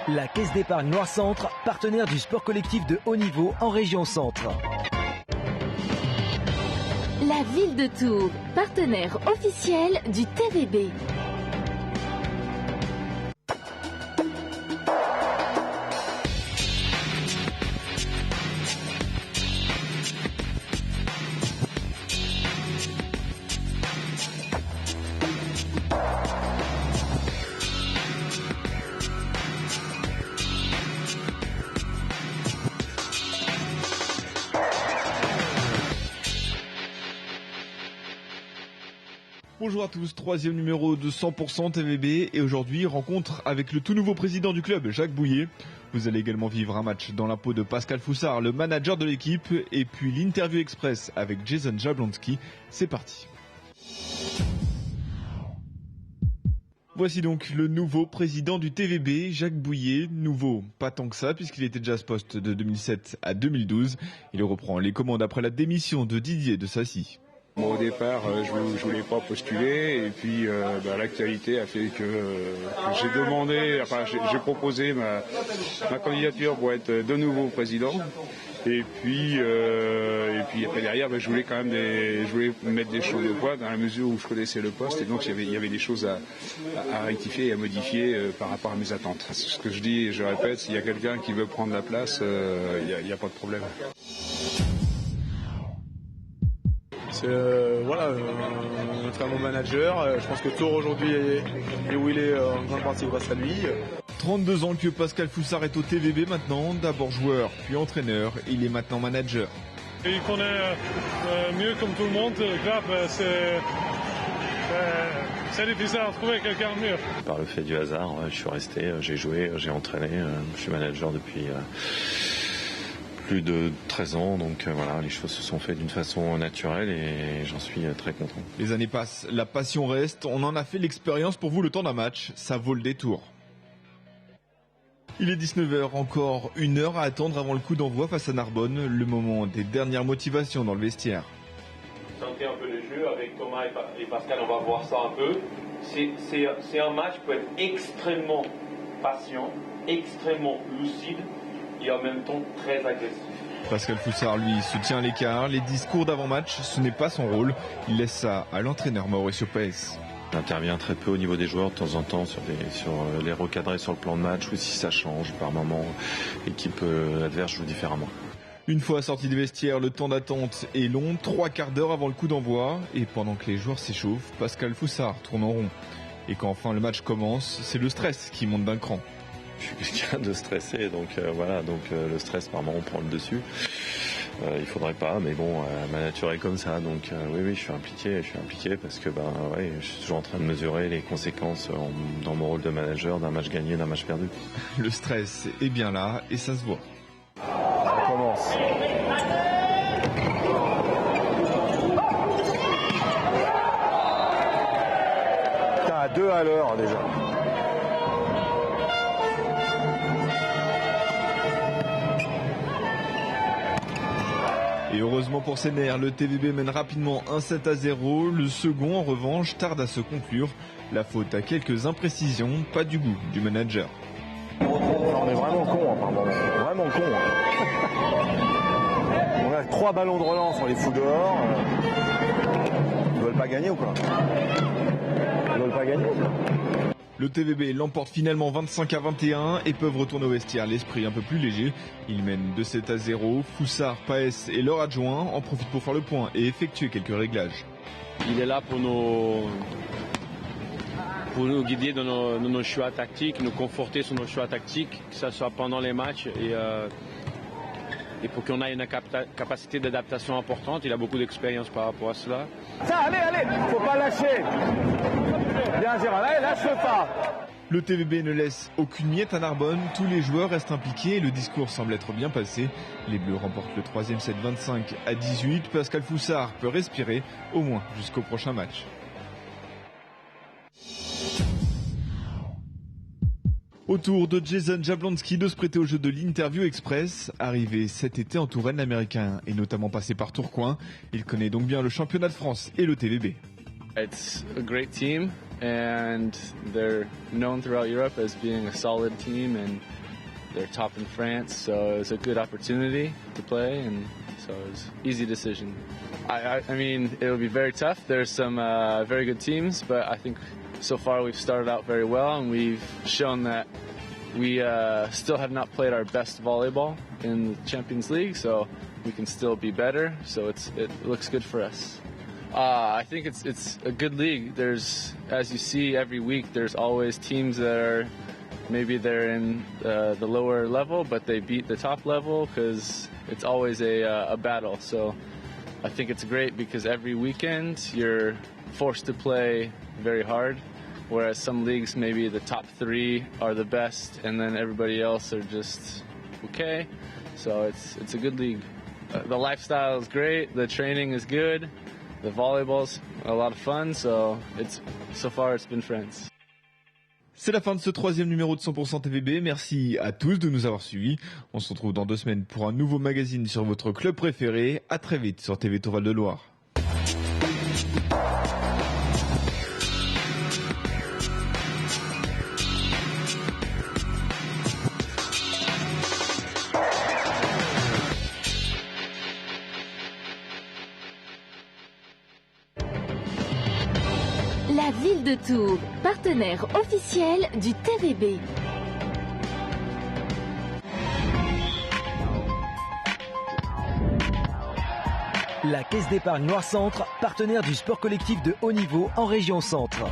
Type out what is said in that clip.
La Caisse d'épargne Loire Centre, partenaire du sport collectif de haut niveau en région Centre. La ville de Tours, partenaire officiel du TVB. Bonjour à tous, troisième numéro de 100% TVB et aujourd'hui rencontre avec le tout nouveau président du club, Jacques Bouillet. Vous allez également vivre un match dans la peau de Pascal Foussard, le manager de l'équipe, et puis l'interview express avec Jason Jablonski. C'est parti. Voici donc le nouveau président du TVB, Jacques Bouillet. Nouveau, pas tant que ça, puisqu'il était déjà à ce poste de 2007 à 2012. Il reprend les commandes après la démission de Didier de Sassy. Bon, au départ, je voulais pas postuler et puis l'actualité a fait que j'ai demandé, j'ai proposé ma candidature pour être de nouveau président. Et puis après derrière, je voulais quand même je voulais mettre des choses au point dans la mesure où je connaissais le poste et donc il y avait des choses à rectifier et à modifier par rapport à mes attentes. Ce que je dis et je répète, s'il y a quelqu'un qui veut prendre la place, il y a pas de problème. C'est un très bon manager. Je pense que Tours aujourd'hui est où il est en grande partie grâce à lui. 32 ans que Pascal Foussard est au TVB maintenant, d'abord joueur, puis entraîneur, il est maintenant manager. Il connaît mieux comme tout le monde, Grave, c'est difficile à trouver quelqu'un de mieux. Par le fait du hasard, je suis resté, j'ai joué, j'ai entraîné, je suis manager depuis plus de 13 ans, donc voilà, les choses se sont faites d'une façon naturelle et j'en suis très content. Les années passent, la passion reste, on en a fait l'expérience pour vous le temps d'un match, ça vaut le détour. Il est 19h, encore une heure à attendre avant le coup d'envoi face à Narbonne, le moment des dernières motivations dans le vestiaire. Tenter un peu le jeu avec Thomas et Pascal, on va voir ça un peu. C'est un match qui peut être extrêmement patient, extrêmement lucide et en même temps très agressif. Pascal Foussard, lui, se tient à l'écart. Les discours d'avant-match, ce n'est pas son rôle. Il laisse ça à l'entraîneur Mauricio Paes. J'interviens très peu au niveau des joueurs de temps en temps sur les recadrer sur le plan de match ou si ça change par moment, l'équipe adverse joue différemment. Une fois sorti des vestiaires, le temps d'attente est long, 3 quarts d'heure avant le coup d'envoi. Et pendant que les joueurs s'échauffent, Pascal Foussard tourne en rond. Et quand enfin le match commence, c'est le stress qui monte d'un cran. Je suis quelqu'un de stressé, donc le stress par moment prend le dessus. Il faudrait pas, mais bon, ma nature est comme ça, donc oui, je suis impliqué parce que je suis toujours en train de mesurer les conséquences dans mon rôle de manager d'un match gagné, d'un match perdu. Le stress est bien là et ça se voit. Ça commence. Putain, à 2 à l'heure déjà. Et heureusement pour ses nerfs, le TVB mène rapidement 1-7-0. Le second, en revanche, tarde à se conclure. La faute à quelques imprécisions, pas du goût du manager. On est vraiment con, par moment. Vraiment con. On a 3 ballons de relance, on les fout dehors. Ils veulent pas gagner ou quoi? Ils veulent pas gagner ou quoi? Le TVB l'emporte finalement 25-21 et peuvent retourner au vestiaire l'esprit un peu plus léger. Ils mènent 2-7-0. Foussard, Paes et leur adjoint en profitent pour faire le point et effectuer quelques réglages. Il est là pour nous guider dans nos choix tactiques, nous conforter sur nos choix tactiques, que ce soit pendant les matchs et pour qu'on ait une capacité d'adaptation importante. Il a beaucoup d'expérience par rapport à cela. Ça, allez, faut pas lâcher. Bien Gérard, allez, lâche pas. Le TVB ne laisse aucune miette à Narbonne, tous les joueurs restent impliqués et le discours semble être bien passé. Les Bleus remportent le 3e set 25-18, Pascal Foussard peut respirer, au moins jusqu'au prochain match. Au tour de Jason Jablonski de se prêter au jeu de l'interview express. Arrivé cet été en Touraine, l'Américain est notamment passé par Tourcoing. Il connaît donc bien le championnat de France et le TVB. It's a great team. and they're known throughout Europe as being a solid team, and they're top in France, so it was a good opportunity to play, and so it was an easy decision. I mean, it'll be very tough. There's some very good teams, but I think so far we've started out very well, and we've shown that we still have not played our best volleyball in the Champions League, so we can still be better, so it looks good for us. I think it's a good league. There's, as you see every week, there's always teams that are, maybe they're in the lower level, but they beat the top level, because it's always a battle. So I think it's great because every weekend you're forced to play very hard, whereas some leagues, maybe the top 3 are the best, and then everybody else are just okay. So it's a good league. The lifestyle is great, the training is good, the volleyball's a lot of fun, so far it's been France. C'est la fin de ce 3e numéro de 100% TVB. Merci à tous de nous avoir suivis. On se retrouve dans 2 semaines pour un nouveau magazine sur votre club préféré. À très vite sur TV Tour Val de Loire. La ville de Tours, partenaire officiel du TVB. La Caisse d'épargne Loire Centre, partenaire du sport collectif de haut niveau en région Centre.